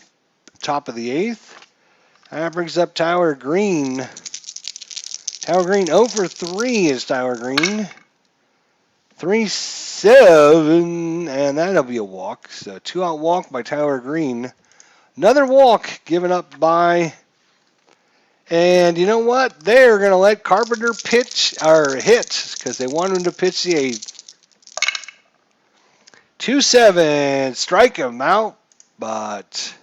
top of the 8th. That brings up Tyler Green. Tyler Green 0 for 3 is Tyler Green. 3-7, and that'll be a walk. So 2-out walk by Tyler Green. Another walk given up by, and you know what? They're going to let Carpenter pitch, or hit, because they want him to pitch the 8th. 2-7, strike him out, but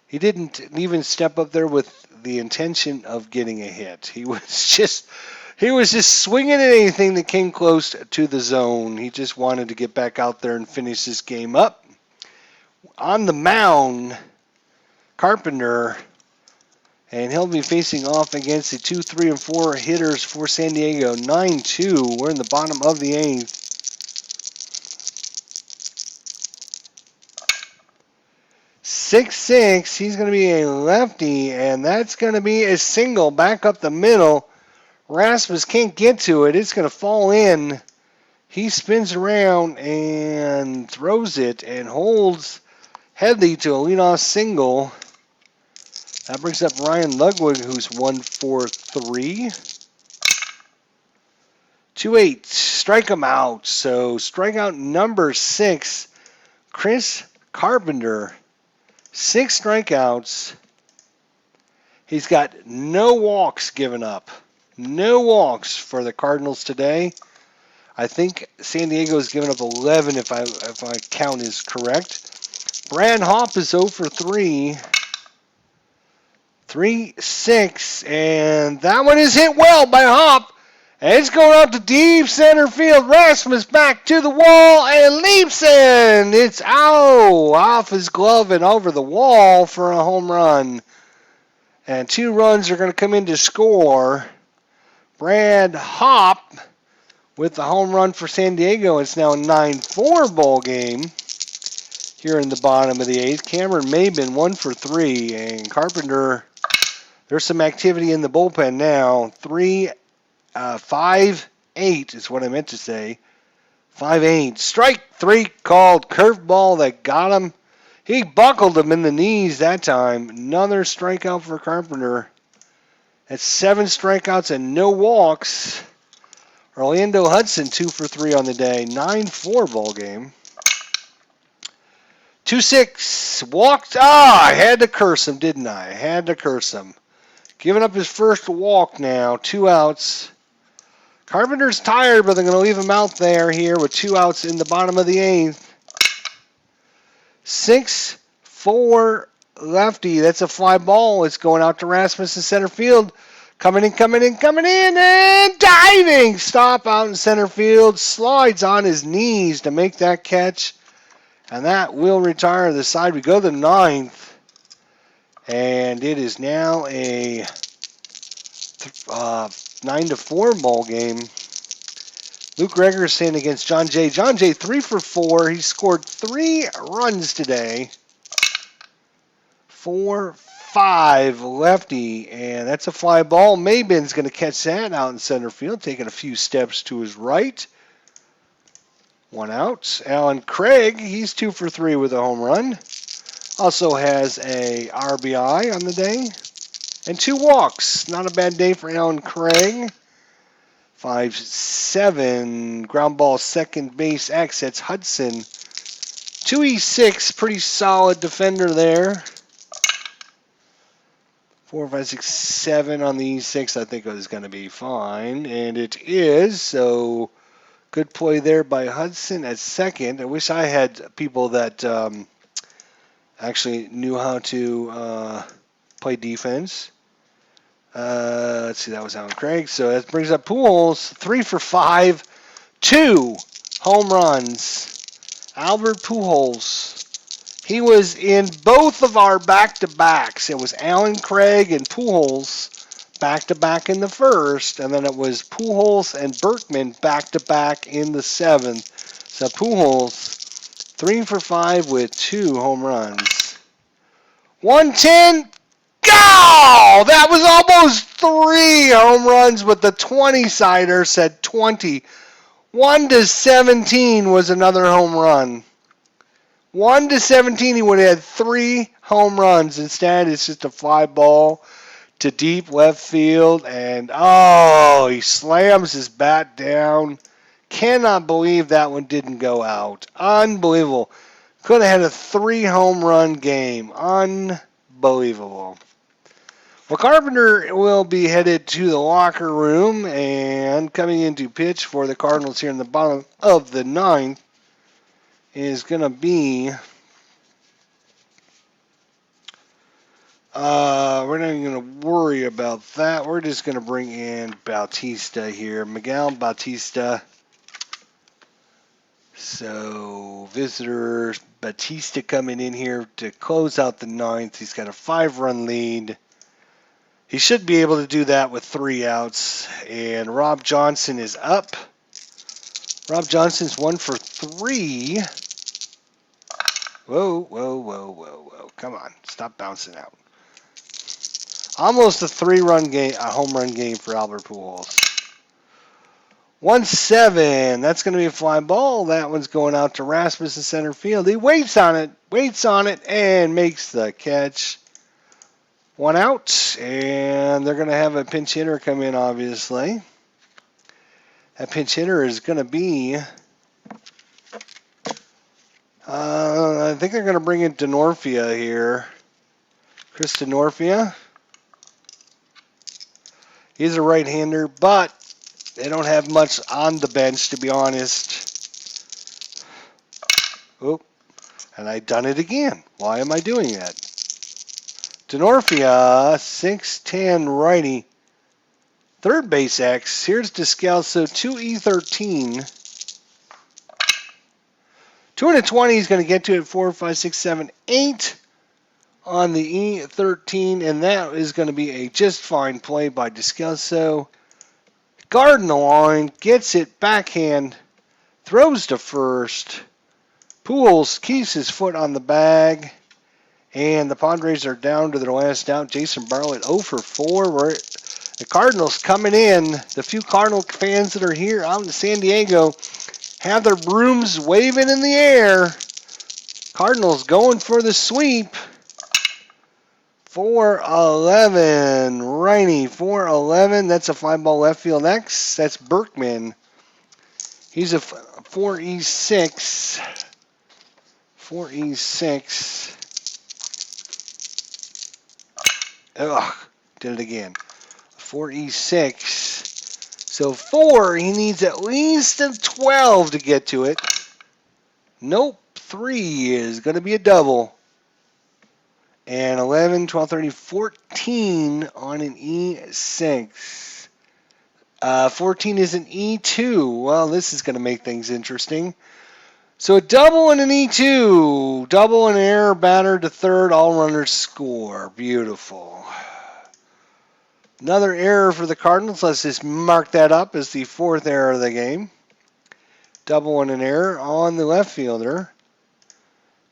he didn't even step up there with the intention of getting a hit. He was just swinging at anything that came close to the zone. He just wanted to get back out there and finish this game up. On the mound, Carpenter, and he'll be facing off against the 2, 3, and 4 hitters for San Diego. 9-2. We're in the bottom of the 8th. 6-6. He's going to be a lefty, and that's going to be a single back up the middle. Rasmus can't get to it. It's going to fall in. He spins around and throws it and holds Headley to a leadoff single. That brings up Ryan Ludwig, who's 1 for 3. 2-8. Strike him out. So strikeout number 6, Chris Carpenter. 6 strikeouts. He's got no walks given up. No walks for the Cardinals today. I think San Diego's given up 11 if my count is correct. Brad Hopp is 0 for 3. 3-6, and that one is hit well by Hopp. And it's going out to deep center field. Rasmus back to the wall and leaps in. It's off his glove and over the wall for a home run. And 2 runs are going to come in to score. Brad Hopp with the home run for San Diego. It's now a 9-4 ball game here in the bottom of the 8th. Cameron Maben 1 for 3, and Carpenter, there's some activity in the bullpen now. 5-8 is what I meant to say. 5-8. Strike 3 called. Curveball that got him. He buckled him in the knees that time. Another strikeout for Carpenter. That's 7 strikeouts and no walks. Orlando Hudson 2 for 3 on the day. 9-4 ball game. 2-6. Walked. I had to curse him, didn't I? I had to curse him. Giving up his first walk now. 2 outs. Carpenter's tired, but they're going to leave him out there here with 2 outs in the bottom of the 8th. 6-4 lefty. That's a fly ball. It's going out to Rasmus in center field. Coming in, and diving. Stop out in center field. Slides on his knees to make that catch. And that will retire the side. We go to the 9th. And it is now a 9-4 ball game. Luke Gregerson against John Jay. John Jay 3 for 4. He scored 3 runs today. 4-5 lefty, and that's a fly ball. Maben's going to catch that out in center field, taking a few steps to his right. 1 out. Alan Craig, he's 2 for 3 with a home run. Also has a RBI on the day. And 2 walks. Not a bad day for Alan Craig. 5-7. Ground ball second base X. That's Hudson. 2-6. Pretty solid defender there. 4, 5, 6, 7 on the E6. I think it was going to be fine. And it is. So good play there by Hudson at second. I wish I had people that actually knew how to play defense. Let's see, that was Alan Craig. So that brings up Pujols, 3 for 5, 2 home runs. Albert Pujols. He was in both of our back-to-backs. It was Alan Craig and Pujols back-to-back in the first, and then it was Pujols and Berkman back-to-back in the 7th. So Pujols, 3 for 5 with 2 home runs. 110. Go! That was almost 3 home runs, but the 20-sider said 20. 1-17 was another home run. 1-17, he would have had 3 home runs. Instead, it's just a fly ball to deep left field, and oh, he slams his bat down. Cannot believe that one didn't go out. Unbelievable. Could have had a 3 home run game. Unbelievable. Well, Carpenter will be headed to the locker room, and coming in to pitch for the Cardinals here in the bottom of the 9th is going to be, we're not even going to worry about that. We're just going to bring in Bautista here. Miguel Bautista. So, visitors, Bautista coming in here to close out the 9th. He's got a 5-run lead. He should be able to do that with 3 outs. And Rob Johnson is up. Rob Johnson's 1 for 3. Whoa, whoa, whoa, whoa, whoa. Come on. Stop bouncing out. Almost a 3-run game, a home run game for Albert Pujols. 1-7. That's going to be a fly ball. That one's going out to Rasmus in center field. He waits on it, and makes the catch. 1 out, and they're going to have a pinch hitter come in, obviously. That pinch hitter is going to be, I think they're going to bring in Denorfia here. Chris Denorfia. He's a right-hander, but they don't have much on the bench, to be honest. Oop, and I've done it again. Why am I doing that? Denorfia, 6'10", righty. Third base X. Here's Descalso, 2E13. 220 is going to get to it, 4, 5, 6, 7, 8 on the E13, and that is going to be a just fine play by Descalso. Garden the line, gets it backhand, throws to first. Pujols keeps his foot on the bag. And the Padres are down to their last out. Jason Bartlett 0 for 4. The Cardinals coming in. The few Cardinal fans that are here out in San Diego have their brooms waving in the air. Cardinals going for the sweep. 4-11. Rainey, 4-11. That's a fly ball left field. Next, that's Berkman. He's a 4E6. 4E6. Ugh, did it again. 4E6. So 4, he needs at least a 12 to get to it. Nope, 3 is going to be a double. And 11, 12, 13, 14 on an E6. 14 is an E2. Well, this is going to make things interesting. So a double and an E2. Double and an error batter to third. All runners score. Beautiful. Another error for the Cardinals. Let's just mark that up as the 4th error of the game. Double and an error on the left fielder.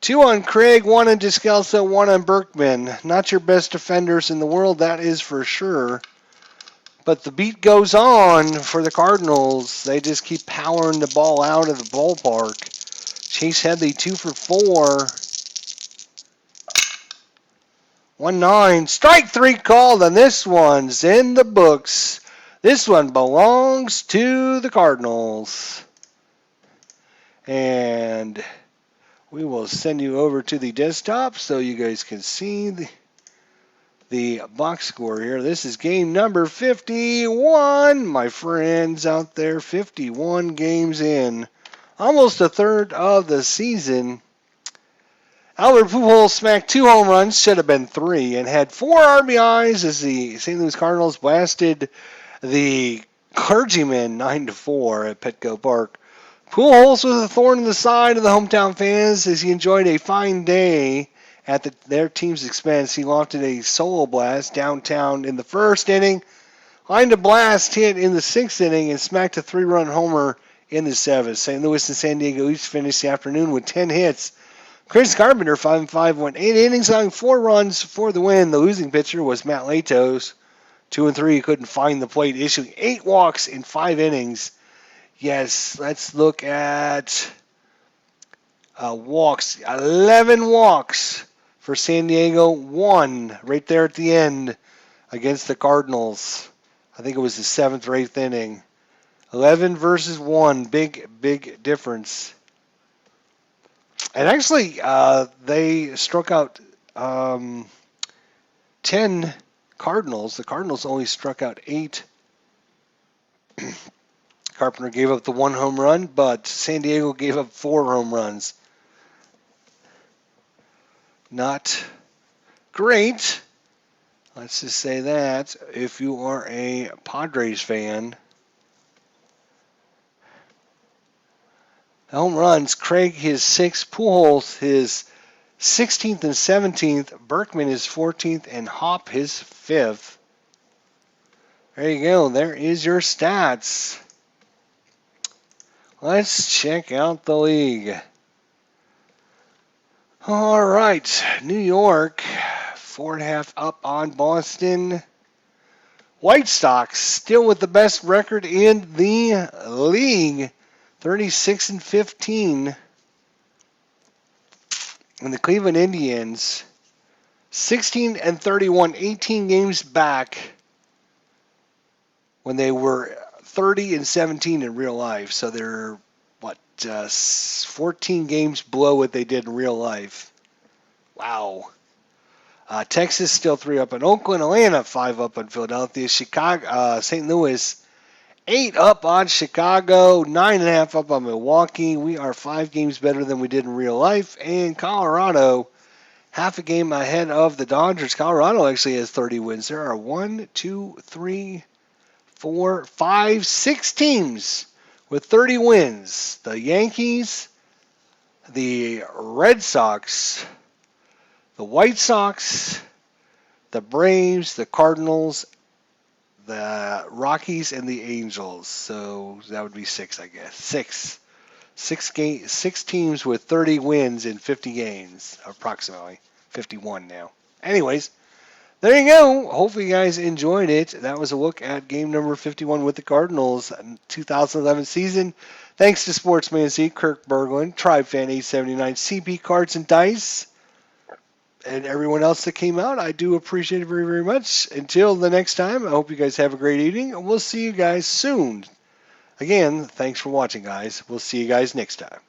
2 on Craig, 1 on Descalso, 1 on Berkman. Not your best defenders in the world, that is for sure. But the beat goes on for the Cardinals. They just keep powering the ball out of the ballpark. Chase Headley 2 for 4. 1-9. Strike 3 called, and this one's in the books. This one belongs to the Cardinals. And we will send you over to the desktop so you guys can see the box score here. This is game number 51, my friends out there. 51 games in. Almost a third of the season. Albert Pujols smacked 2 home runs, should have been 3, and had 4 RBIs as the St. Louis Cardinals blasted the Clergymen 9-4 at Petco Park. Pujols was a thorn in the side of the hometown fans as he enjoyed a fine day at their team's expense. He lofted a solo blast downtown in the 1st inning, lined a blast hit in the 6th inning, and smacked a 3-run homer in the 7th. St. Louis and San Diego each finished the afternoon with 10 hits. Chris Carpenter, 5-5, went 8 innings, allowing 4 runs for the win. The losing pitcher was Matt Latos, 2-3. He couldn't find the plate, issuing 8 walks in 5 innings. Yes, let's look at Walks, 11 walks for San Diego, 1 right there at the end against the Cardinals. I think it was the 7th or 8th inning. 11 versus 1, big difference. And actually, they struck out 10 Cardinals. The Cardinals only struck out 8. Carpenter gave up the 1 home run, but San Diego gave up 4 home runs. Not great. Let's just say that. If you are a Padres fan, home runs, Craig his 6th, Pujols his 16th and 17th, Berkman his 14th, and Hop his 5th. There you go. There is your stats. Let's check out the league. All right, New York, 4.5 up on Boston. White Sox still with the best record in the league, 36-15. And the Cleveland Indians, 16-31, 18 games back when they were 30-17 in real life. So they're, 14 games below what they did in real life. Wow. Texas still 3 up on Oakland. Atlanta 5 up on Philadelphia. Chicago, St. Louis 8 up on Chicago. 9.5 up on Milwaukee. We are 5 games better than we did in real life. And Colorado, half a game ahead of the Dodgers. Colorado actually has 30 wins. There are 1, 2, 3, 4, 5, 6 teams with 30 wins. The Yankees, the Red Sox, the White Sox, the Braves, the Cardinals, the Rockies, and the Angels. So that would be 6, I guess. 6 teams with 30 wins in 50 games, approximately. 51 now. Anyways, there you go. Hopefully you guys enjoyed it. That was a look at game number 51 with the Cardinals 2011 season. Thanks to Sportsman Z, Kirk Berglund, Tribe Fan 879, CP Cards and Dice, and everyone else that came out. I do appreciate it very, very much. Until the next time, I hope you guys have a great evening, and we'll see you guys soon. Again, thanks for watching, guys. We'll see you guys next time.